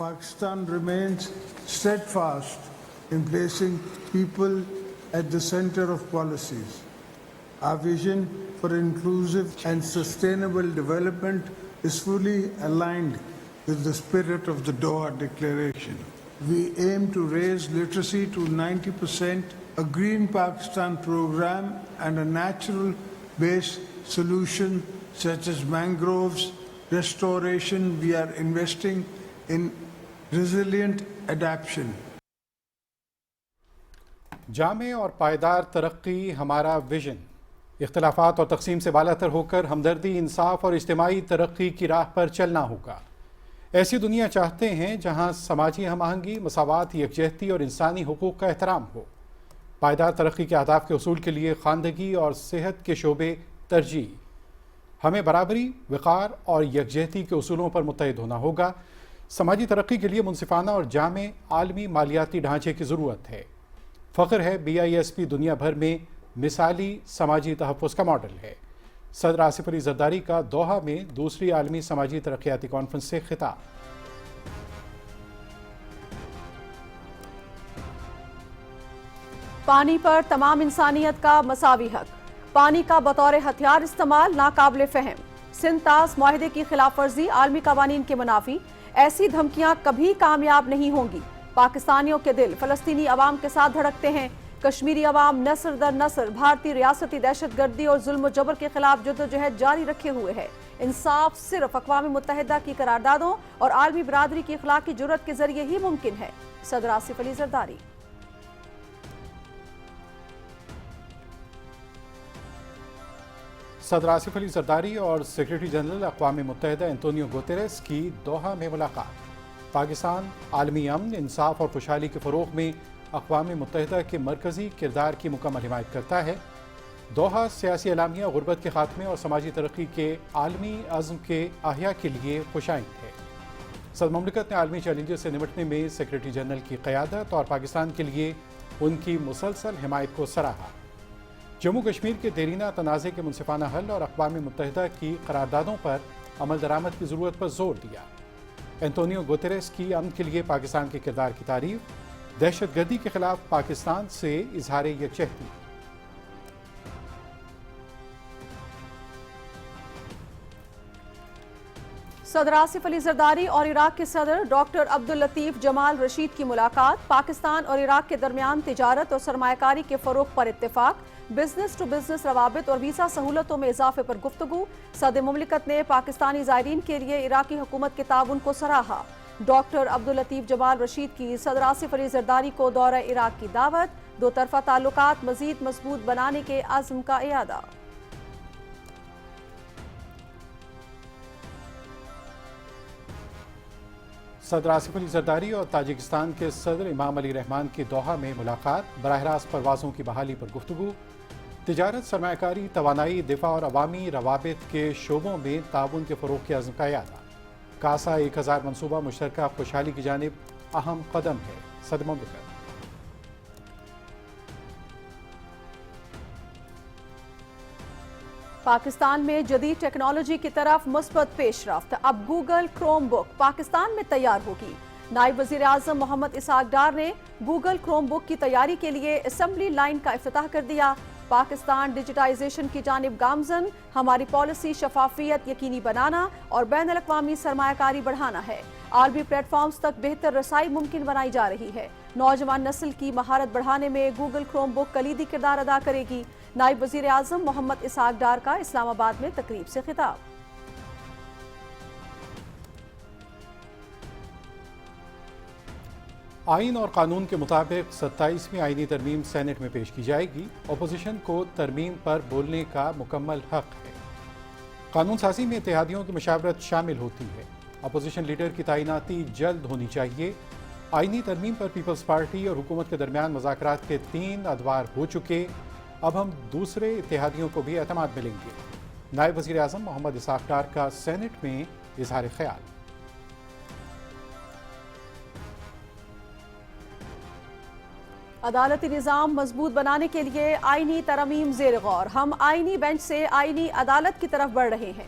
Pakistan remains steadfast in placing people at the center of policies. Our vision for inclusive and sustainable development is fully aligned with the spirit of the Doha Declaration. We aim to raise literacy to 90%, a Green Pakistan program, and a natural-based solution such as mangroves restoration. We are investing in resilient adaptation. جامع اور پائیدار ترقی ہمارا vision, اختلافات اور تقسیم سے بالاتر ہو کر ہمدردی، انصاف اور اجتماعی ترقی کی راہ پر چلنا ہوگا۔ ایسی دنیا چاہتے ہیں جہاں سماجی ہم آہنگی، مساوات، یکجہتی اور انسانی حقوق کا احترام ہو۔ پائیدار ترقی کے اہداف کے حصول کے لیے خواندگی اور صحت کے شعبے ترجیح۔ ہمیں برابری، وقار اور یکجہتی کے اصولوں پر متحد ہونا ہوگا۔ سماجی ترقی کے لیے منصفانہ اور جامع عالمی مالیاتی ڈھانچے کی ضرورت ہے۔ فخر ہے BISP دنیا بھر میں مثالی سماجی تحفظ کا ماڈل ہے۔ صدر آصف علی زرداری کا دوحہ میں دوسری عالمی سماجی ترقیاتی کانفرنس سے خطاب۔ پانی پر تمام انسانیت کا مساوی حق، پانی کا بطور ہتھیار استعمال ناقابل فہم، سندھ طاس معاہدے کی خلاف ورزی عالمی قوانین کے منافی، ایسی دھمکیاں کبھی کامیاب نہیں ہوں گی۔ پاکستانیوں کے دل فلسطینی عوام کے ساتھ دھڑکتے ہیں۔ کشمیری عوام نسل در نسل بھارتی ریاستی دہشت گردی اور ظلم و جبر کے خلاف جدوجہد جاری رکھے ہوئے ہے۔ انصاف صرف اقوام متحدہ کی قراردادوں اور عالمی برادری کی اخلاقی جرأت کے ذریعے ہی ممکن ہے۔ صدر آصف علی زرداری۔ صدر آصف علی زرداری اور سیکریٹری جنرل اقوام متحدہ انتونیو گوتریس کی دوحہ میں ملاقات۔ پاکستان عالمی امن، انصاف اور خوشحالی کے فروغ میں اقوام متحدہ کے مرکزی کردار کی مکمل حمایت کرتا ہے۔ دوحہ سیاسی اعلامیہ غربت کے خاتمے اور سماجی ترقی کے عالمی عزم کے احیاء کے لیے خوش آئند ہے۔ صدر مملکت نے عالمی چیلنجز سے نمٹنے میں سیکریٹری جنرل کی قیادت اور پاکستان کے لیے ان کی مسلسل حمایت کو سراہا۔ جموں کشمیر کے دیرینہ تنازع کے منصفانہ حل اور اقوام متحدہ کی قراردادوں پر عمل درآمد کی ضرورت پر زور دیا۔ انتونیو گوتریس کی امن کے لیے پاکستان کے کردار کی تعریف، دہشت گردی کے خلاف پاکستان سے اظہار یکجہتی۔ صدر آصف علی زرداری اور عراق کے صدر ڈاکٹر عبداللطیف جمال رشید کی ملاقات۔ پاکستان اور عراق کے درمیان تجارت اور سرمایہ کاری کے فروغ پر اتفاق، بزنس ٹو بزنس روابط اور ویزا سہولتوں میں اضافے پر گفتگو۔ صدر مملکت نے پاکستانی زائرین کے لیے عراقی حکومت کے تعاون کو سراہا۔ ڈاکٹر عبداللطیف جمال رشید کی صدر آصف علی زرداری کو دورہ عراق کی دعوت۔ دو طرفہ تعلقات مزید مضبوط بنانے کے عزم کا اعادہ۔ صدر آصف علی زرداری اور تاجکستان کے صدر امام علی رحمان کی دوحہ میں ملاقات، براہ راست پروازوں کی بحالی پر گفتگو۔ تجارت، سرمایہ کاری، توانائی، دفاع اور عوامی روابط کے شعبوں میں تعاون کے فروغ کے عزم کا اعادہ۔ کاسا 1000 منصوبہ مشترکہ خوشحالی کی جانب اہم قدم ہے۔ صدر مملکت۔ پاکستان میں جدید ٹیکنالوجی کی طرف مثبت پیش رفت، اب گوگل کروم بک پاکستان میں تیار ہوگی۔ نائب وزیر اعظم محمد اسحاق ڈار نے گوگل کروم بک کی تیاری کے لیے اسمبلی لائن کا افتتاح کر دیا۔ پاکستان ڈیجیٹائزیشن کی جانب گامزن، ہماری پالیسی شفافیت یقینی بنانا اور بین الاقوامی سرمایہ کاری بڑھانا ہے۔ عالمی پلیٹ فارمز تک بہتر رسائی ممکن بنائی جا رہی ہے۔ نوجوان نسل کی مہارت بڑھانے میں گوگل کروم بک کلیدی کردار ادا کرے گی۔ نائب وزیر اعظم محمد اسحاق ڈار کا اسلام آباد میں تقریب سے خطاب۔ آئین اور قانون کے مطابق 27ویں آئینی ترمیم سینٹ میں پیش کی جائے گی۔ اپوزیشن کو ترمیم پر بولنے کا مکمل حق ہے۔ قانون سازی میں اتحادیوں کی مشاورت شامل ہوتی ہے۔ اپوزیشن لیڈر کی تعیناتی جلد ہونی چاہیے۔ آئینی ترمیم پر پیپلز پارٹی اور حکومت کے درمیان مذاکرات کے 3 ادوار ہو چکے، اب ہم دوسرے اتحادیوں کو بھی اعتماد ملیں گے۔ نائب وزیر اعظم محمد اسحاق ڈار کا سینٹ میں اظہار خیال۔ عدالتی نظام مضبوط بنانے کے لیے آئینی ترمیم زیر غور، ہم آئینی بینچ سے آئینی عدالت کی طرف بڑھ رہے ہیں۔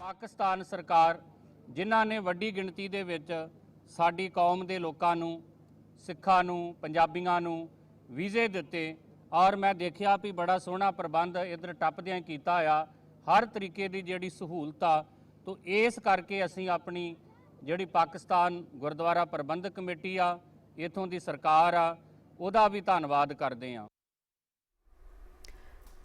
ਪਾਕਿਸਤਾਨ ਸਰਕਾਰ ਜਿਨ੍ਹਾਂ ਨੇ ਵੱਡੀ ਗਿਣਤੀ ਦੇ ਵਿੱਚ ਸਾਡੀ ਕੌਮ ਦੇ ਲੋਕਾਂ ਨੂੰ, ਸਿੱਖਾਂ ਨੂੰ, ਪੰਜਾਬੀਆਂ ਨੂੰ ਵੀਜ਼ੇ ਦਿੱਤੇ ਔਰ ਮੈਂ ਦੇਖਿਆ ਵੀ ਬੜਾ ਸੋਹਣਾ ਪ੍ਰਬੰਧ ਇਧਰ ਟੱਪਦਿਆਂ ਕੀਤਾ ਆ। ਹਰ ਤਰੀਕੇ ਦੀ ਜਿਹੜੀ ਸਹੂਲਤ ਆ ਤੋਂ ਇਸ ਕਰਕੇ ਅਸੀਂ ਆਪਣੀ ਜਿਹੜੀ ਪਾਕਿਸਤਾਨ ਗੁਰਦੁਆਰਾ ਪ੍ਰਬੰਧਕ ਕਮੇਟੀ ਆ, ਇਥੋਂ ਦੀ ਸਰਕਾਰ ਆ, ਉਹਦਾ ਵੀ ਧੰਨਵਾਦ ਕਰਦੇ ਆ।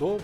2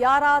11,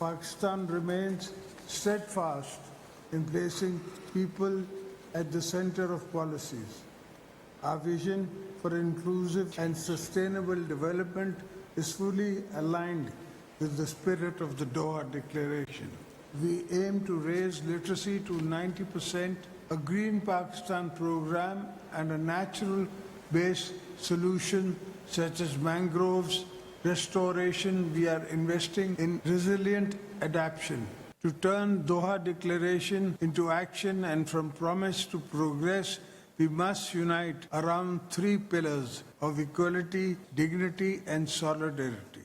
Pakistan remains steadfast in placing people at the center of policies. Our vision for inclusive and sustainable development is fully aligned with the spirit of the Doha Declaration. We aim to raise literacy to 90%, a Green Pakistan program and a natural-based solution such as mangroves restoration. We are investing in resilient adaptation to turn Doha Declaration into action, and from promise to progress, we must unite around 3 pillars of equality, dignity and solidarity.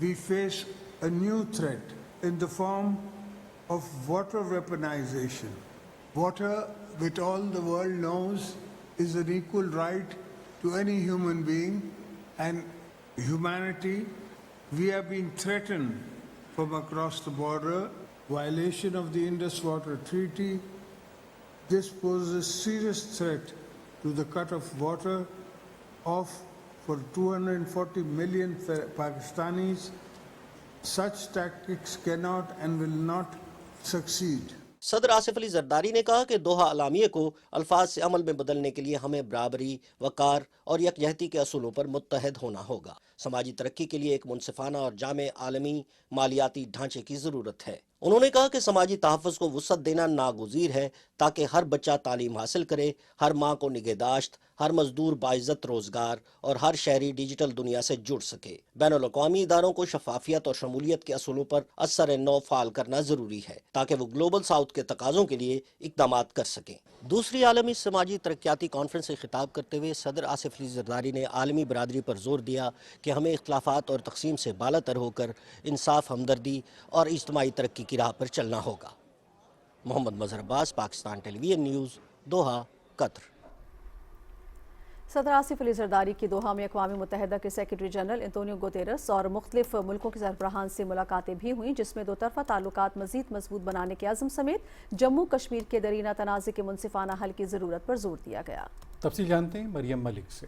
We face a new threat in the form of water weaponization. Water, which all the world knows, is an equal right to any human being and humanity. We have been threatened from across the border, violation of the Indus Water Treaty. This poses a serious threat to the cut of water off for 240 million Pakistanis. Such tactics cannot and will not succeed. صدر آصف علی زرداری نے کہا کہ Doha اعلامیہ کو الفاظ سے عمل میں بدلنے کے لیے ہمیں برابری، وقار اور یکجہتی کے اصولوں پر متحد ہونا ہوگا۔ سماجی ترقی کے لیے ایک منصفانہ اور جامع عالمی مالیاتی ڈھانچے کی ضرورت ہے۔ انہوں نے کہا کہ سماجی تحفظ کو وسعت دینا ناگزیر ہے تاکہ ہر بچہ تعلیم حاصل کرے، ہر ماں کو نگہداشت، ہر مزدور باعزت روزگار اور ہر شہری ڈیجیٹل دنیا سے جڑ سکے۔ بین الاقوامی اداروں کو شفافیت اور شمولیت کے اصولوں پر اثر نو فعال کرنا ضروری ہے تاکہ وہ گلوبل ساؤتھ کے تقاضوں کے لیے اقدامات کر سکیں۔ دوسری عالمی سماجی ترقیاتی کانفرنس سے خطاب کرتے ہوئے صدر آصف علی زرداری نے عالمی برادری پر زور دیا کہ ہمیں اختلافات اور تقسیم سے بالاتر ہو کر انصاف، ہمدردی اور اجتماعی ترقی کی راہ پر چلنا ہوگا۔ محمد مظہر عباس، Pakistan television news, Doha, قطر۔ صدر آصف علی زرداری کی دوحہ میں اقوام متحدہ کے سیکرٹری جنرل انتونیو گوتیرس اور مختلف ملکوں کے سربراہان سے ملاقاتیں بھی ہوئیں، جس میں دو طرفہ تعلقات مزید مضبوط بنانے کے عزم سمیت جموں کشمیر کے درینہ تنازع کے منصفانہ حل کی ضرورت پر زور دیا گیا۔ تفصیل جانتے ہیں مریم ملک سے۔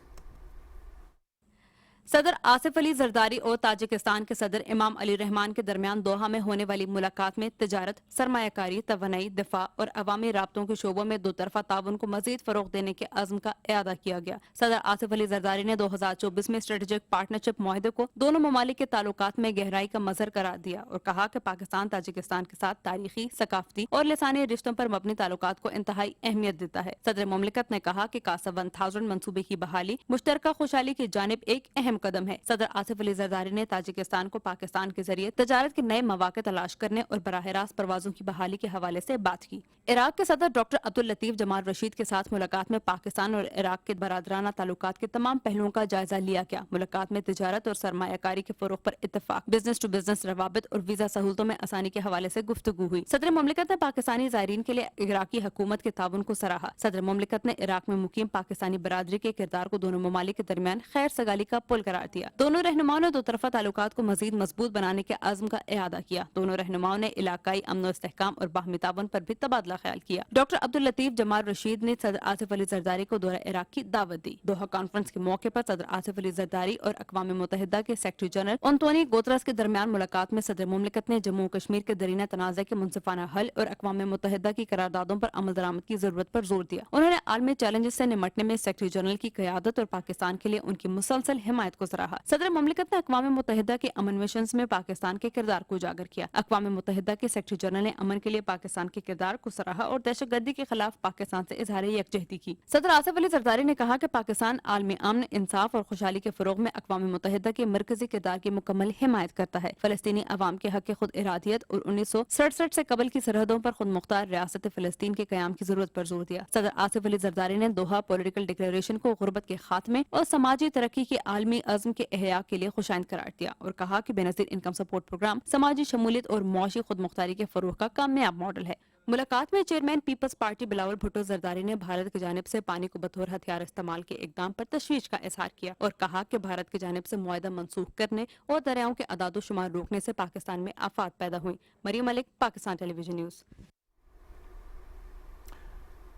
صدر آصف علی زرداری اور تاجکستان کے صدر امام علی رحمان کے درمیان دوحہ میں ہونے والی ملاقات میں تجارت، سرمایہ کاری، توانائی، دفاع اور عوامی رابطوں کے شعبوں میں دو طرفہ تعاون کو مزید فروغ دینے کے عزم کا اعادہ کیا گیا۔ صدر آصف علی زرداری نے 2024 میں اسٹریٹجک پارٹنرشپ معاہدے کو دونوں ممالک کے تعلقات میں گہرائی کا مظہر قرار دیا اور کہا کہ پاکستان تاجکستان کے ساتھ تاریخی، ثقافتی اور لسانی رشتوں پر مبنی تعلقات کو انتہائی اہمیت دیتا ہے۔ صدر مملکت نے کہا کہ کاسا 1000 منصوبے کی بحالی مشترکہ خوشحالی کی جانب ایک اہم قدم ہے۔ صدر آصف علی زرداری نے تاجکستان کو پاکستان کے ذریعے تجارت کے نئے مواقع تلاش کرنے اور براہ راست پروازوں کی بحالی کے حوالے سے بات کی۔ عراق کے صدر ڈاکٹر عبداللطیف جمال رشید کے ساتھ ملاقات میں پاکستان اور عراق کے برادرانہ تعلقات کے تمام پہلوؤں کا جائزہ لیا گیا۔ ملاقات میں تجارت اور سرمایہ کاری کے فروغ پر اتفاق، بزنس ٹو بزنس روابط اور ویزا سہولتوں میں آسانی کے حوالے سے گفتگو ہوئی۔ صدر مملکت نے پاکستانی زائرین کے لیے عراقی حکومت کے تعاون کو سراہا۔ صدر مملکت نے عراق میں مقیم پاکستانی برادری کے کردار کو دونوں ممالک کے درمیان خیر سگالی کا پل قرار دیا۔ دونوں رہنماؤں نے دو طرفہ تعلقات کو مزید مضبوط بنانے کے عزم کا اعادہ کیا۔ دونوں رہنماؤں نے علاقائی امن و استحکام اور باہمی تعاون پر بھی تبادلہ خیال کیا۔ ڈاکٹر عبداللطیف جمال رشید نے صدر آصف علی زرداری کو دورہ عراق کی دعوت دی۔ دوحہ کانفرنس کے موقع پر صدر آصف علی زرداری اور اقوام متحدہ کے سیکرٹری جنرل انتونیو گوترس کے درمیان ملاقات میں صدر مملکت نے جموں کشمیر کے درینہ تنازع کے منصفانہ حل اور اقوام متحدہ کی قراردادوں پر عمل درآمد کی ضرورت پر زور دیا۔ انہوں نے عالمی چیلنجز سے نمٹنے میں سیکرٹری جنرل کی قیادت اور پاکستان کے لیے ان کی مسلسل حمایت کو سراہا۔ صدر مملکت نے اقوام متحدہ کے امن مشنز میں پاکستان کے کردار کو اجاگر کیا۔ اقوام متحدہ کے سیکرٹری جنرل نے امن کے لیے پاکستان کے کردار کو سراہا اور دہشت گردی کے خلاف پاکستان سے اظہار یکجہتی کی۔ صدر آصف علی زرداری نے کہا کہ پاکستان عالمی امن، انصاف اور خوشحالی کے فروغ میں اقوام متحدہ کے مرکزی کردار کی مکمل حمایت کرتا ہے۔ فلسطینی عوام کے حق خود ارادیت اور 1967 سے قبل کی سرحدوں پر خود مختار ریاست فلسطین کے قیام کی ضرورت پر زور دیا۔ صدر آصف علی زرداری نے دوحہ پولیٹیکل ڈکلیریشن کو غربت کے خاتمے اور سماجی ترقی کے عالمی عزم کے احیاء کے لیے خوشائند قرار دیا اور کہا کہ بے نظیر انکم سپورٹ پروگرام سماجی شمولیت اور معاشی خود مختاری کے فروغ کا کامیاب ماڈل ہے۔ ملاقات میں چیئرمین پیپلز پارٹی بلاول بھٹو زرداری نے بھارت کی جانب سے پانی کو بطور ہتھیار استعمال کے اقدام پر تشویش کا اظہار کیا اور کہا کہ بھارت کی جانب سے معاہدہ منسوخ کرنے اور دریاؤں کے اعداد و شمار روکنے سے پاکستان میں آفات پیدا ہوئیں۔ مریم ملک، پاکستان ٹیلی ویژن نیوز۔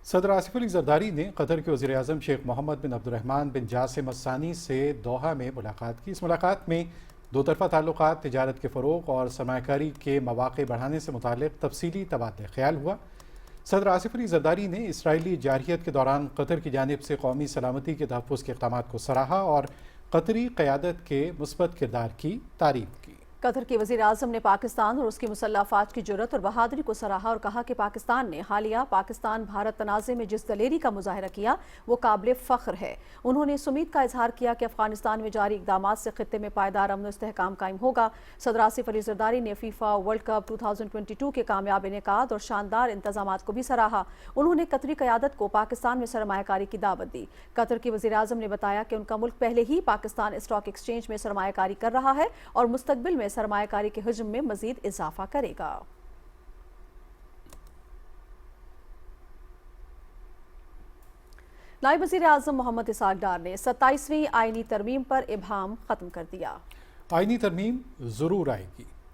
صدر آصف علی زرداری نے قطر کے وزیر اعظم شیخ محمد بن عبد الرحمان بن جاسم الثانی سے دوحہ میں ملاقات کی۔ اس ملاقات میں دو طرفہ تعلقات، تجارت کے فروغ اور سرمایہ کاری کے مواقع بڑھانے سے متعلق تفصیلی تبادلہ خیال ہوا۔ صدر آصف علی زرداری نے اسرائیلی جارحیت کے دوران قطر کی جانب سے قومی سلامتی کے تحفظ کے اقدامات کو سراہا اور قطری قیادت کے مثبت کردار کی تعریف کی۔ قطر کے وزیر اعظم نے پاکستان اور اس کی مسلح افواج کی جرأت اور بہادری کو سراہا اور کہا کہ پاکستان نے حالیہ پاکستان بھارت تنازع میں جس دلیری کا مظاہرہ کیا وہ قابل فخر ہے۔ انہوں نے اس امید کا اظہار کیا کہ افغانستان میں جاری اقدامات سے خطے میں پائیدار امن و استحکام قائم ہوگا۔ صدر آصف علی زرداری نے فیفا ورلڈ کپ 2022 کے کامیاب انعقاد اور شاندار انتظامات کو بھی سراہا۔ انہوں نے قطری قیادت کو پاکستان میں سرمایہ کاری کی دعوت دی۔ قطر کے وزیر اعظم نے بتایا کہ ان کا ملک پہلے ہی پاکستان اسٹاک ایکسچینج میں سرمایہ کاری کر رہا ہے اور مستقبل میں سرمایہ کاری کے حجم میں مزید اضافہ کرے گا۔ نائب وزیر اعظم محمد اسحاق ڈار نے 27ویں آئینی ترمیم پر ابہام ختم کر دیا۔ آئینی ترمیم ضرور آئے گی،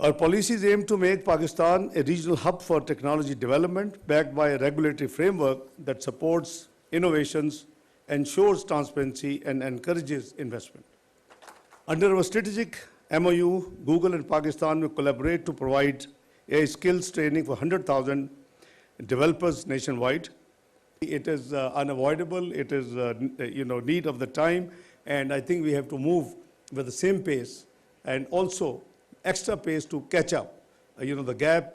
Our policies aim to make Pakistan a regional hub for technology development backed by a regulatory framework that supports innovations, ensures transparency and encourages investment. Under our strategic MOU, Google and Pakistan will collaborate to provide a skills training for 100,000 developers nationwide. It is unavoidable, it is need of the time, and I think we have to move with the same pace and also extra pace to catch up the gap.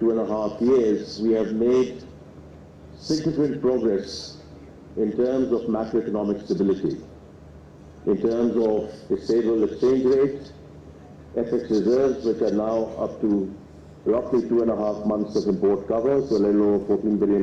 2.5 years we have made significant progress in terms of macroeconomic stability, in terms of a stable exchange rate, FX reserves which are now up to roughly 2.5 months of import cover, so a little over $14 billion.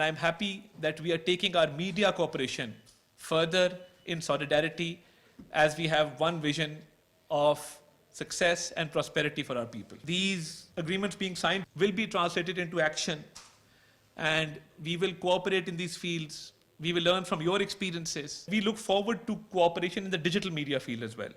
I am happy that we are taking our media cooperation further in solidarity as we have one vision of success and prosperity for our people. These agreements being signed will be translated into action and we will cooperate in these fields. We will learn from your experiences. We look forward to cooperation in the digital media field as well.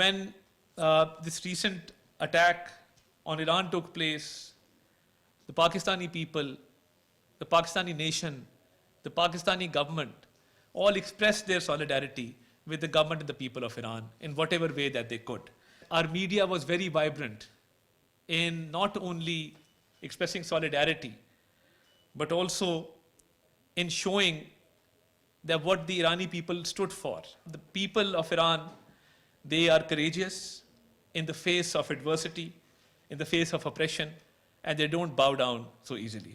When this recent attack on Iran took place, the Pakistani people, the Pakistani nation, the Pakistani government all expressed their solidarity with the government and the people of Iran in whatever way that they could. Our media was very vibrant in not only expressing solidarity, but also in showing that what the Irani people stood for. The people of Iran, they are courageous in the face of adversity, in the face of oppression, and they don't bow down so easily.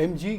MG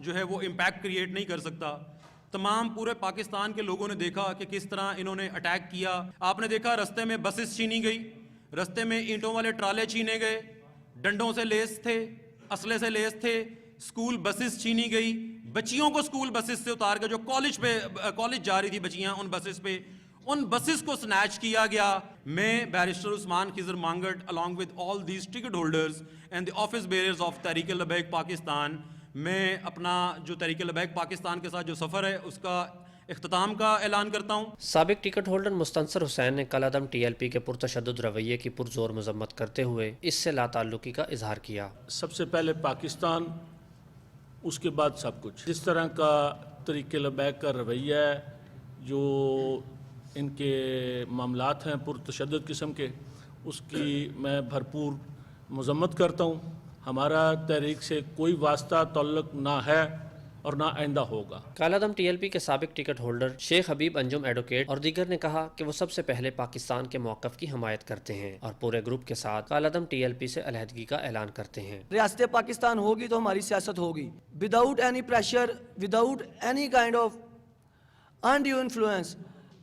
جو ہے وہ impact create نہیں کر سکتا. تمام پورے پاکستان کے لوگوں نے دیکھا کہ کس طرح انہوں نے اٹیک کیا. آپ نے دیکھا رستے میں بسز چھینی گئی, رستے میں اینٹوں والے ٹرالے چھینے گئے, ڈنڈوں سے لیس تھے, اسلحے سے لیس تھے, اسکول بسز چھینی گئی, بچیوں کو اسکول بسز سے اتار کے جو کالج جا رہی تھی بچیاں ان بسز پہ, ان بسز کو سنیچ کیا گیا. میں barrister Usman Khizar Mangat along with all these ticket holders and the office bearers of Tehreek Labbaik Pakistan, میں اپنا جو تحریک لبیک پاکستان کے ساتھ جو سفر ہے اس کا اختتام کا اعلان کرتا ہوں. سابق ٹکٹ ہولڈر مستنصر حسین نے کل عدم ٹی ایل پی کے پرتشدد رویے کی پرزور مذمت کرتے ہوئے اس سے لا تعلقی کا اظہار کیا. سب سے پہلے پاکستان, اس کے بعد سب کچھ. جس طرح کا تحریک لبیک کا رویہ ہے, جو ان کے معاملات ہیں پرتشدد قسم کے, اس کی میں بھرپور مذمت کرتا ہوں. ہمارا تحریک سے کوئی واسطہ تعلق نہ ہے اور نہ آئندہ ہوگا. کالعدم ٹی ایل پی کے سابق ٹکٹ ہولڈر شیخ حبیب انجم ایڈوکیٹ اور دیگر نے کہا کہ وہ سب سے پہلے پاکستان کے موقف کی حمایت کرتے ہیں اور پورے گروپ کے ساتھ کالعدم ٹی ایل پی سے علیحدگی کا اعلان کرتے ہیں. ریاست پاکستان ہوگی تو ہماری سیاست ہوگی, without any pressure, without any kind of undue influence.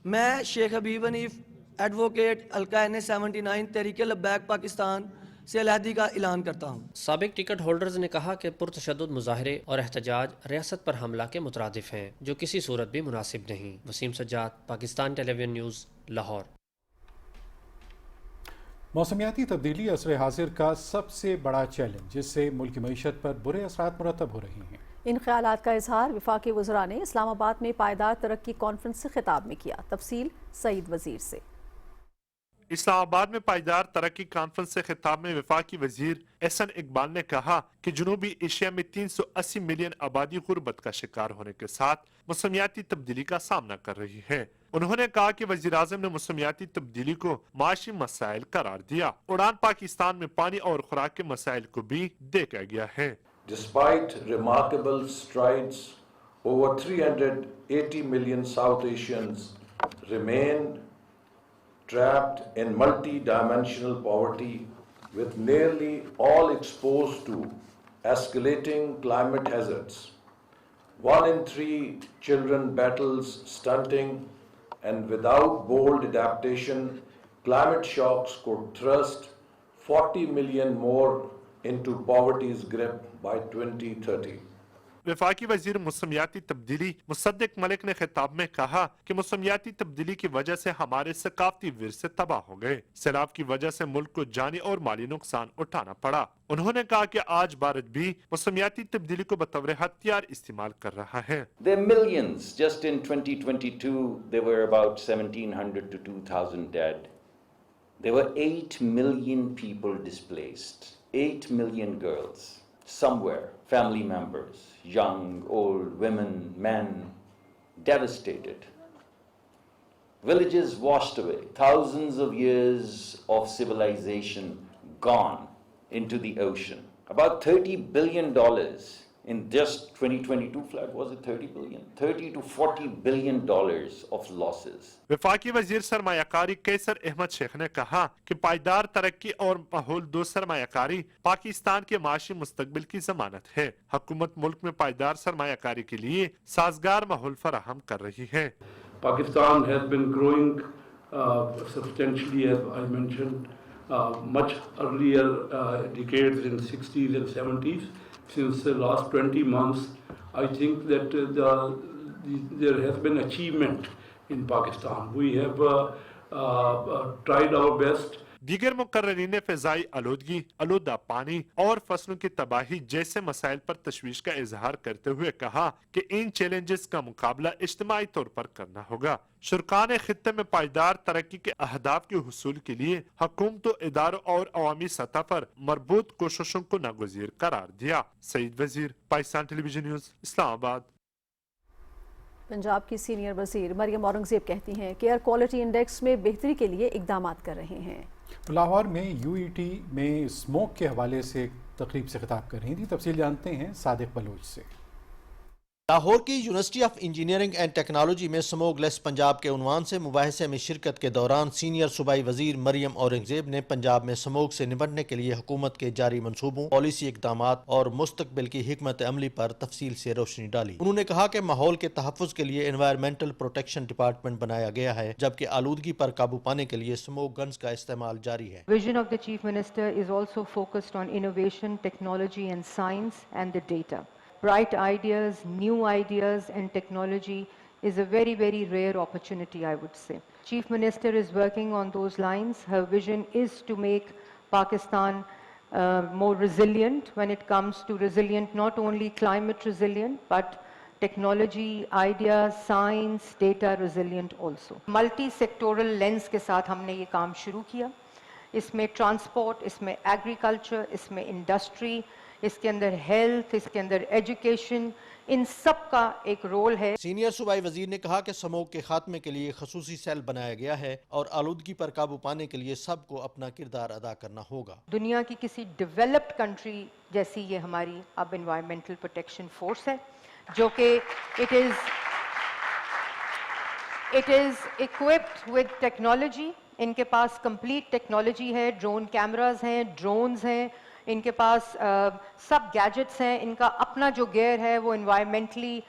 میں شیخ حبیب حنیف ایڈوکیٹ حلقہ N79 تحریک لبیک پاکستان سے علیحدگی کا اعلان کرتا ہوں. سابق ٹکٹ ہولڈرز نے کہا کہ پرتشدد مظاہرے اور احتجاج ریاست پر حملہ کے مترادف ہیں, جو کسی صورت بھی مناسب نہیں. Wasim Sajjad, Pakistan television news, Lahore. موسمیاتی تبدیلی عصر حاضر کا سب سے بڑا چیلنج, جس سے ملک کی معیشت پر برے اثرات مرتب ہو رہے ہیں. ان خیالات کا اظہار وفاقی وزراء نے اسلام آباد میں پائیدار ترقی کانفرنس سے خطاب میں کیا. تفصیل سعید وزیر سے. اسلام آباد میں پائیدار ترقی کانفرنس سے خطاب میں وفاقی وزیر احسن اقبال نے کہا کہ جنوبی ایشیا میں 380 ملین آبادی غربت کا شکار ہونے کے ساتھ موسمیاتی تبدیلی کا سامنا کر رہی ہے. انہوں نے کہا کہ وزیراعظم نے موسمیاتی تبدیلی کو معاشی مسائل قرار دیا. اڑان پاکستان میں پانی اور خوراک کے مسائل کو بھی دیکھا گیا ہے. Despite remarkable strides, over 380 million South Asians remain trapped in multi-dimensional poverty, with nearly all exposed to escalating climate hazards. 1 in 3 children battles stunting, and without bold adaptation, climate shocks could thrust 40 million more into poverty's grip by 2030. وفاقی وزیر موسمیاتی تبدیلی مصدق ملک نے خطاب میں کہا کہ موسمیاتی تبدیلی کی وجہ سے ہمارے ثقافتی ورثے تباہ ہو گئے. سیلاب کی وجہ سے ملک کو جانی اور مالی نقصان اٹھانا پڑا. انہوں نے کہا کہ آج بھارت بھی موسمیاتی تبدیلی کو بطور ہتھیار استعمال کر رہا ہے. There are millions. Just in 2022, there were about 1,700 to 2,000 dead. There were 8 million people displaced. 8 million girls, somewhere, family members, young, old, women, men, devastated. Villages washed away. Thousands of years of civilization gone into the ocean. About $30 billion in just 2022 flood. Was it 30 billion? 30 to 40 billion dollars of losses. وفاقی وزیر سرمایہ کاری قیصر احمد شیخ نے کہا کہ پائیدار ترقی اور ماحول دوست سرمایہ کاری پاکستان کے معاشی مستقبل کی ضمانت ہے. حکومت ملک میں پائیدار سرمایہ کاری کے لیے سازگار ماحول فراہم کر رہی ہے. Pakistan has been growing substantially, as I mentioned, much earlier decades in 60s and 70s. Since the last 20 months, I think that there has been achievement in Pakistan. We have tried our best. دیگر مقررین فضائی آلودگی، آلودہ پانی اور فصلوں کی تباہی جیسے مسائل پر تشویش کا اظہار کرتے ہوئے کہا کہ ان چیلنجز کا مقابلہ اجتماعی طور پر کرنا ہوگا. شرکاء نے خطے میں پائیدار ترقی کے اہداف کے حصول کے لیے حکومتوں، اداروں اور عوامی سطح پر مربوط کوششوں کو ناگزیر قرار دیا. سعید وزیر، پاکستان ٹیلی ویژن نیوز، اسلام آباد. پنجاب کی سینئر وزیر مریم اورنگزیب کہتی ہیں کہ ایئر کوالٹی انڈیکس میں بہتری کے لیے اقدامات کر رہے ہیں. لاہور میں UET میں اسموک کے حوالے سے تقریب سے خطاب کر رہی تھی. تفصیل جانتے ہیں صادق بلوچ سے. لاہور کی university of engineering and technology میں سموگ لیس پنجاب کے عنوان سے مباحثے میں شرکت کے دوران سینئر صوبائی وزیر مریم اورنگزیب نے پنجاب میں سموگ سے نمٹنے کے لیے حکومت کے جاری منصوبوں، پالیسی اقدامات اور مستقبل کی حکمت عملی پر تفصیل سے روشنی ڈالی۔ انہوں نے کہا کہ ماحول کے تحفظ کے لیے انوائرمنٹل پروٹیکشن ڈپارٹمنٹ بنایا گیا ہے، جبکہ آلودگی پر قابو پانے کے لیے سموگ گنز کا استعمال جاری ہے۔ Vision of the Chief Minister is also focused on innovation, technology and science and the data. Bright ideas, new ideas and technology is a very, very rare opportunity, I would say. Chief Minister is working on those lines. Her vision is to make Pakistan more resilient when it comes to resilient, not only climate resilient, but technology, ideas, science, data resilient also. Multi-sectoral lens کے ساتھ ہم نے یہ کام شروع کیا۔ اس میں transport, اس میں agriculture, اس میں انڈسٹری، اس کے اندر ہیلتھ، اس کے اندر ایجوکیشن، ان سب کا ایک رول ہے۔ سینئر صوبائی وزیر نے کہا کہ سموگ کے خاتمے کے لیے خصوصی سیل بنایا گیا ہے اور آلودگی پر قابو پانے کے لیے سب کو اپنا کردار ادا کرنا ہوگا۔ دنیا کی کسی ڈیولپڈ کنٹری جیسی یہ ہماری اب انوائرمنٹل پروٹیکشن فورس ہے، جو کہ it is equipped with technology. ان کے پاس کمپلیٹ ٹیکنالوجی ہے، ڈرون کیمراز ہیں، ڈرونز ہیں، ان کے پاس سب گیجٹس ہیں، ان کا اپنا جو گیئر ہے وہ انوائرمنٹلی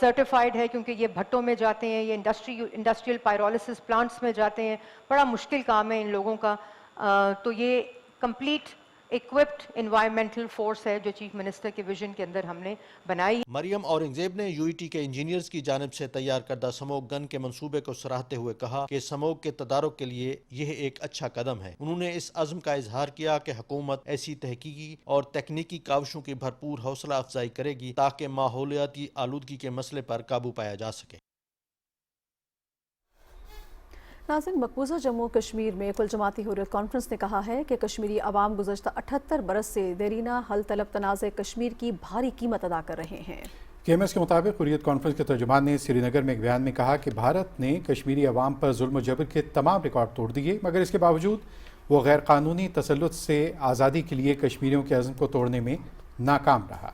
سرٹیفائڈ ہے، کیونکہ یہ بھٹوں میں جاتے ہیں، یہ انڈسٹریل پائرولسس پلانٹس میں جاتے ہیں، بڑا مشکل کام ہے ان لوگوں کا۔ تو یہ کمپلیٹ equipped environmental force ہے جو چیف منسٹر کے ویژن کے اندر ہم نے بنائی۔ مریم اورنگزیب نے یو ای ٹی کے انجینئرز کی جانب سے تیار کردہ سموگ گن کے منصوبے کو سراہتے ہوئے کہا کہ سموگ کے تدارک کے لیے یہ ایک اچھا قدم ہے۔ انہوں نے اس عزم کا اظہار کیا کہ حکومت ایسی تحقیقی اور تکنیکی کاوشوں کی بھرپور حوصلہ افزائی کرے گی تاکہ ماحولیاتی آلودگی کے مسئلے پر قابو پایا جا سکے۔ ناظرین، مقبوضہ جموں کشمیر میں کل جماعتی حریت کانفرنس نے کہا ہے کہ کشمیری عوام گزشتہ 78 برس سے دیرینہ حل طلب تنازع کشمیر کی بھاری قیمت ادا کر رہے ہیں۔ KMS کے مطابق حریت کانفرنس کے ترجمان نے سری نگر میں ایک بیان میں کہا کہ بھارت نے کشمیری عوام پر ظلم و جبر کے تمام ریکارڈ توڑ دیے، مگر اس کے باوجود وہ غیر قانونی تسلط سے آزادی کے لیے کشمیریوں کے عزم کو توڑنے میں ناکام رہا۔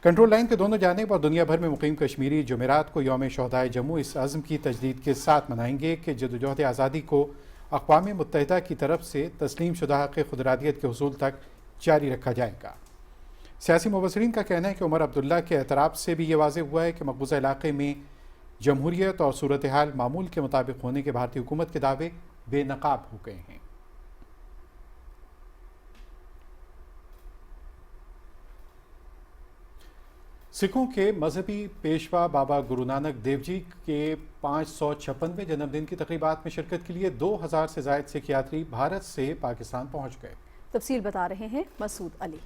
کنٹرول لائن کے دونوں جانب اور دنیا بھر میں مقیم کشمیری جمعرات کو یوم شہدائے جموں اس عزم کی تجدید کے ساتھ منائیں گے کہ جدوجہد آزادی کو اقوام متحدہ کی طرف سے تسلیم شدہ حق خودارادیت کے حصول تک جاری رکھا جائے گا۔ سیاسی مبصرین کا کہنا ہے کہ عمر عبداللہ کے اعتراف سے بھی یہ واضح ہوا ہے کہ مقبوضہ علاقے میں جمہوریت اور صورتحال معمول کے مطابق ہونے کے بھارتی حکومت کے دعوے بے نقاب ہو گئے ہیں۔ سکھوں کے مذہبی پیشوا بابا گرو نانک دیو جی کے 556ویں جنم دن کی تقریبات میں شرکت کے لیے 2000 سے زائد سکھ یاتری بھارت سے پاکستان پہنچ گئے۔ تفصیل بتا رہے ہیں مسعود علی۔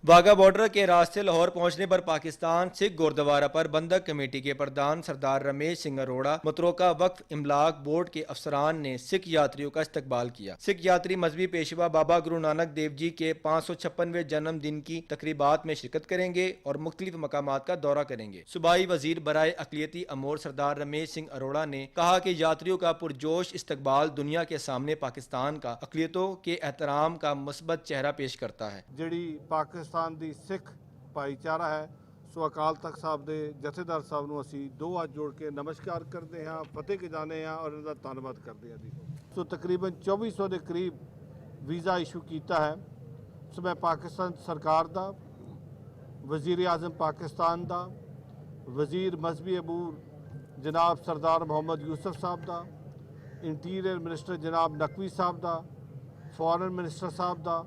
واگا بارڈر کے راستے لاہور پہنچنے پر پاکستان سکھ گوردوارہ پر بندک کمیٹی کے پردھان سردار رمیش سنگھ اروڑا، متروکہ وقف املاک بورڈ کے افسران نے سکھ یاتریوں کا استقبال کیا۔ سکھ یاتری مذہبی پیشوا بابا گرو نانک دیو جی کے 556ویں جنم دن کی تقریبات میں شرکت کریں گے اور مختلف مقامات کا دورہ کریں گے۔ صوبائی وزیر برائے اقلیتی امور سردار رمیش سنگھ اروڑا نے کہا کہ یاتریوں کا پرجوش استقبال دنیا کے سامنے پاکستان کا اقلیتوں کے احترام کا مثبت چہرہ پیش کرتا ہے۔ جڑی پاکستان دی سکھ بھائی چارہ ہے سو اکال تخت صاحب دے جتھےدار صاحب نو اسی دو ہاتھ جوڑ کے نمسکار کرتے ہیں، فتح کے جانے ہیں اور انہاں دا ਧੰਨਵਾਦ کرتے ہیں۔ سو تقریباً 2400 دے قریب ویزا ایشو کیتا ہے۔ سو میں پاکستان سرکار دا، وزیر اعظم پاکستان دا، وزیر مذہبی امور جناب سردار محمد یوسف صاحب دا، انٹیریئر منسٹر جناب نقوی صاحب دا، فارن منسٹر صاحب دا،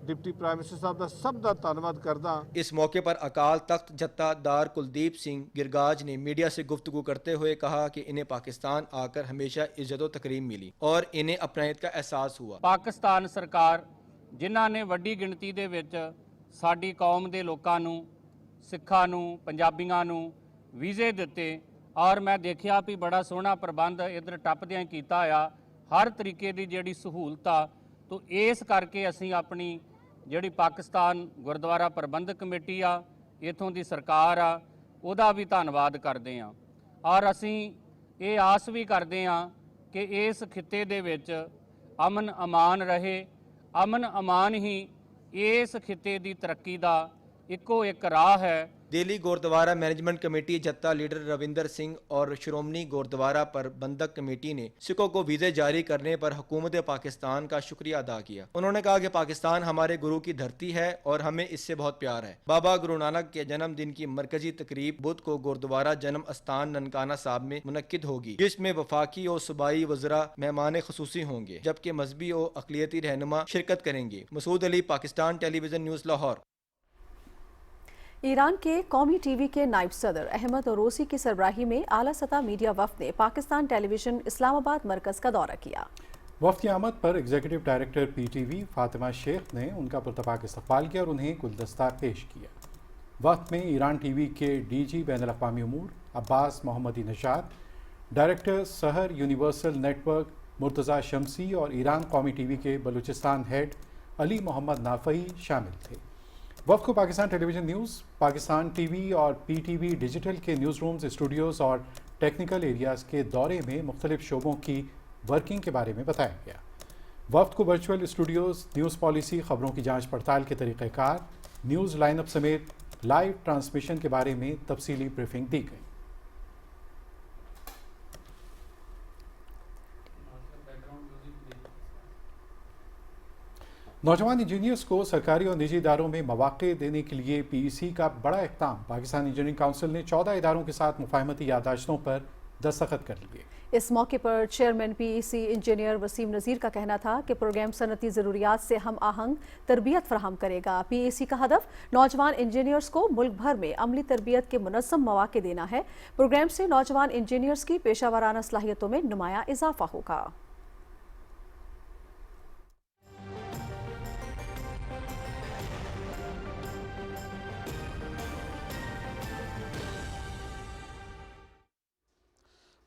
ڈپٹی پرائم منسٹر صاحب دا سب دا ਧੰਨਵਾਦ کردا۔ اس موقع پر اکال تخت جتھا دار کلدیپ سنگھ گرگاج نے میڈیا سے گفتگو کرتے ہوئے کہا کہ انہیں پاکستان آ کر ہمیشہ عزت و تکریم ملی اور انہیں اپنائیت کا احساس ہوا۔ ਪਾਕਿਸਤਾਨ ਸਰਕਾਰ ਜਿਨ੍ਹਾਂ ਨੇ ਵੱਡੀ ਗਿਣਤੀ ਦੇ ਵਿੱਚ ਸਾਡੀ ਕੌਮ ਦੇ ਲੋਕਾਂ ਨੂੰ, ਸਿੱਖਾਂ ਨੂੰ, ਪੰਜਾਬੀਆਂ ਨੂੰ ਵੀਜ਼ੇ ਦਿੱਤੇ ਔਰ ਮੈਂ ਦੇਖਿਆ ਵੀ ਬੜਾ ਸੋਹਣਾ ਪ੍ਰਬੰਧ ਇੱਧਰ ਟੱਪਦਿਆਂ ਕੀਤਾ ਆ, ਹਰ ਤਰੀਕੇ ਦੀ ਜਿਹੜੀ ਸਹੂਲਤ ਆ। ਤੋ ਇਸ ਕਰਕੇ ਅਸੀਂ ਆਪਣੀ ਜਿਹੜੀ ਪਾਕਿਸਤਾਨ ਗੁਰਦੁਆਰਾ ਪ੍ਰਬੰਧਕ ਕਮੇਟੀ ਆ, ਇਥੋਂ ਦੀ ਸਰਕਾਰ ਆ, ਉਹਦਾ ਵੀ ਧੰਨਵਾਦ ਕਰਦੇ ਆ ਔਰ ਅਸੀਂ ਇਹ ਆਸ ਵੀ ਕਰਦੇ ਆ ਕਿ ਇਸ ਖਿੱਤੇ ਦੇ ਵਿੱਚ ਅਮਨ ਅਮਾਨ ਰਹੇ। ਅਮਨ ਅਮਾਨ ਹੀ ਇਸ ਖਿੱਤੇ ਦੀ ਤਰੱਕੀ ਦਾ ਇੱਕੋ ਇੱਕ ਰਾਹ ਹੈ। دہلی گوردوارہ مینجمنٹ کمیٹی جتہ لیڈر روندر سنگھ اور شرومنی گوردوارہ پربندھک کمیٹی نے سکھوں کو ویزے جاری کرنے پر حکومت پاکستان کا شکریہ ادا کیا. انہوں نے کہا کہ پاکستان ہمارے گرو کی دھرتی ہے اور ہمیں اس سے بہت پیار ہے. بابا گرو نانک کے جنم دن کی مرکزی تقریب بدھ کو گوردوارہ جنم استان ننکانہ صاحب میں منعقد ہوگی، جس میں وفاقی اور صوبائی وزراء مہمان خصوصی ہوں گے، جبکہ مذہبی اور اقلیتی رہنما شرکت کریں گے. مسعود علی، Pakistan television news, Lahore. Iran کے قومی ٹی وی کے نائب صدر احمد عروسی کی سربراہی میں اعلیٰ سطح میڈیا وفد نے پاکستان ٹیلی ویژن اسلام آباد مرکز کا دورہ کیا. وفد کی آمد پر executive director P T V Fatima Sheikh نے ان کا پرتپاک استقبال کیا اور انہیں گلدستہ پیش کیا. وفد میں ایران ٹی وی کے ڈی جی بین الاقوامی امور عباس محمدی نژاد، ڈائریکٹر سحر یونیورسل نیٹ ورک مرتضیٰ شمسی اور ایران قومی ٹی وی کے بلوچستان ہیڈ علی محمد نافعی شامل تھے. وفد کو Pakistan television news, Pakistan T V اور پی ٹی وی ڈیجیٹل کے نیوز رومز، اسٹوڈیوز اور ٹیکنیکل ایریاز کے دورے میں مختلف شعبوں کی ورکنگ کے بارے میں بتایا گیا. وفد کو ورچوئل اسٹوڈیوز، نیوز پالیسی، خبروں کی جانچ پڑتال کے طریقہ کار، نیوز لائن اپ سمیت لائیو ٹرانسمیشن کے بارے میں تفصیلی بریفنگ دی گئی. نوجوان انجینئرز کو سرکاری اور نجی اداروں میں مواقع دینے کے لیے پی ای سی کا بڑا اقدام. پاکستان انجینئرنگ کونسل نے 14 اداروں کے ساتھ مفاہمتی یادداشتوں پر دستخط کر لیے. اس موقع پر چیئرمین پی ای سی انجینئر وسیم نذیر کا کہنا تھا کہ پروگرام صنعتی ضروریات سے ہم آہنگ تربیت فراہم کرے گا. پی ای سی کا ہدف نوجوان انجینئرز کو ملک بھر میں عملی تربیت کے منظم مواقع دینا ہے. پروگرام سے نوجوان انجینئرز کی پیشہ ورانہ صلاحیتوں میں نمایاں اضافہ ہوگا.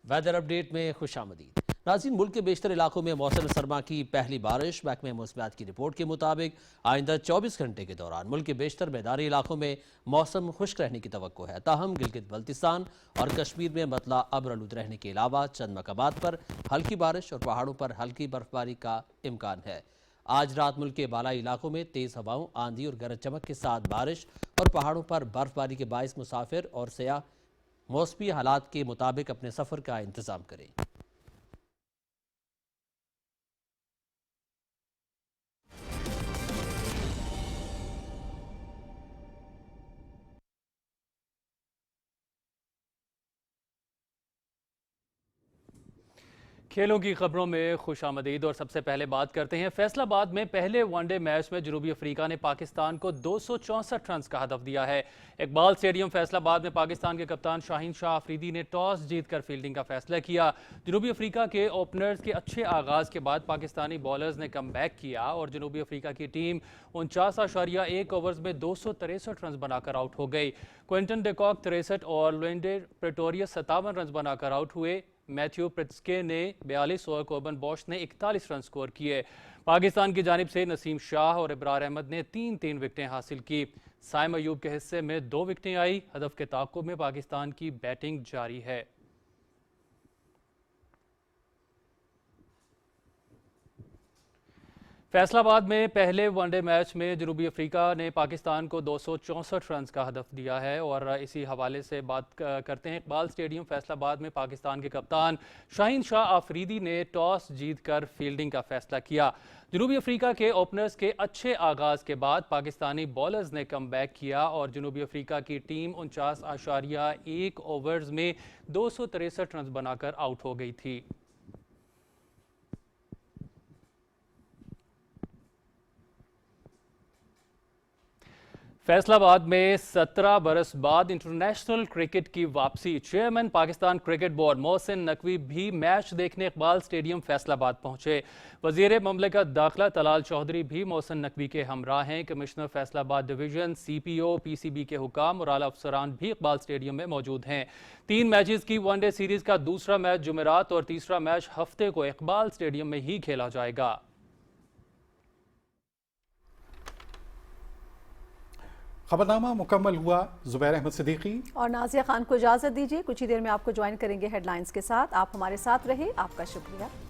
ویدر اپ ڈیٹ میں خوش آمدید. ناظرین، ملک کے بیشتر علاقوں میں موسم سرما کی پہلی بارش. محکمہ موسمیات کی رپورٹ کے مطابق آئندہ 24 گھنٹے کے دوران ملک کے بیشتر میدانی علاقوں میں موسم خشک رہنے کی توقع ہے. تاہم گلگت بلتستان اور کشمیر میں مطلع ابر آلود رہنے کے علاوہ چند مقامات پر ہلکی بارش اور پہاڑوں پر ہلکی برف باری کا امکان ہے. آج رات ملک کے بالائی علاقوں میں تیز ہواؤں، آندھی اور گرج چمک کے ساتھ بارش اور پہاڑوں پر برف باری کے باعث مسافر اور سیاح موسمی حالات کے مطابق اپنے سفر کا انتظام کریں. کھیلوں کی خبروں میں خوش آمدید اور سب سے پہلے بات کرتے ہیں فیصل آباد میں پہلے ون ڈے میچ میں جنوبی افریقہ نے پاکستان کو 264 رنز کا ہدف دیا ہے. اقبال اسٹیڈیم فیصل آباد میں پاکستان کے کپتان شاہین شاہ آفریدی نے ٹاس جیت کر فیلڈنگ کا فیصلہ کیا. جنوبی افریقہ کے اوپنرز کے اچھے آغاز کے بعد پاکستانی بالرز نے کم بیک کیا اور جنوبی افریقہ کی ٹیم 49.1 اوورز میں 263 رنز بنا کر آؤٹ ہو گئی. کوئنٹن ڈیکاک 63 اور لوینڈر پریٹوریس 57 رنز بنا کر آؤٹ ہوئے. میتھیو پرٹسکے نے 42 اور کوربن بوش نے 41 رن سکور کیے. پاکستان کی جانب سے نسیم شاہ اور ابرار احمد نے 3 وکٹیں حاصل کی. سائم ایوب کے حصے میں 2 وکٹیں آئی. ہدف کے تعاقب میں پاکستان کی بیٹنگ جاری ہے. فیصل آباد میں پہلے ون ڈے میچ میں جنوبی افریقہ نے پاکستان کو 264 رنز کا ہدف دیا ہے اور اسی حوالے سے بات کرتے ہیں. اقبال اسٹیڈیم فیصل آباد میں پاکستان کے کپتان شاہین شاہ آفریدی نے ٹاس جیت کر فیلڈنگ کا فیصلہ کیا. جنوبی افریقہ کے اوپنرز کے اچھے آغاز کے بعد پاکستانی بالرز نے کم بیک کیا اور جنوبی افریقہ کی ٹیم 49.1 اوورز میں 263 رنز بنا کر آؤٹ ہو گئی تھی. فیصل آباد میں 17 برس بعد انٹرنیشنل کرکٹ کی واپسی. Chairman Pakistan cricket board Mohsin Naqvi بھی میچ دیکھنے اقبال اسٹیڈیم فیصل آباد پہنچے. وزیر مملکت داخلہ طلال چودھری بھی محسن نقوی کے ہمراہ ہیں. کمشنر فیصل آباد ڈویژن، سی پی او، پی سی بی کے حکام اور اعلیٰ افسران بھی اقبال اسٹیڈیم میں موجود ہیں. 3 میچز کی ون ڈے سیریز کا دوسرا میچ جمعرات اور تیسرا میچ ہفتے کو اقبال اسٹیڈیم میں ہی کھیلا جائے گا. خبرنامہ مکمل ہوا. زبیر احمد صدیقی اور نازیہ خان کو اجازت دیجیے. کچھ ہی دیر میں آپ کو جوائن کریں گے ہیڈ لائنز کے ساتھ. آپ ہمارے ساتھ رہے، آپ کا شکریہ.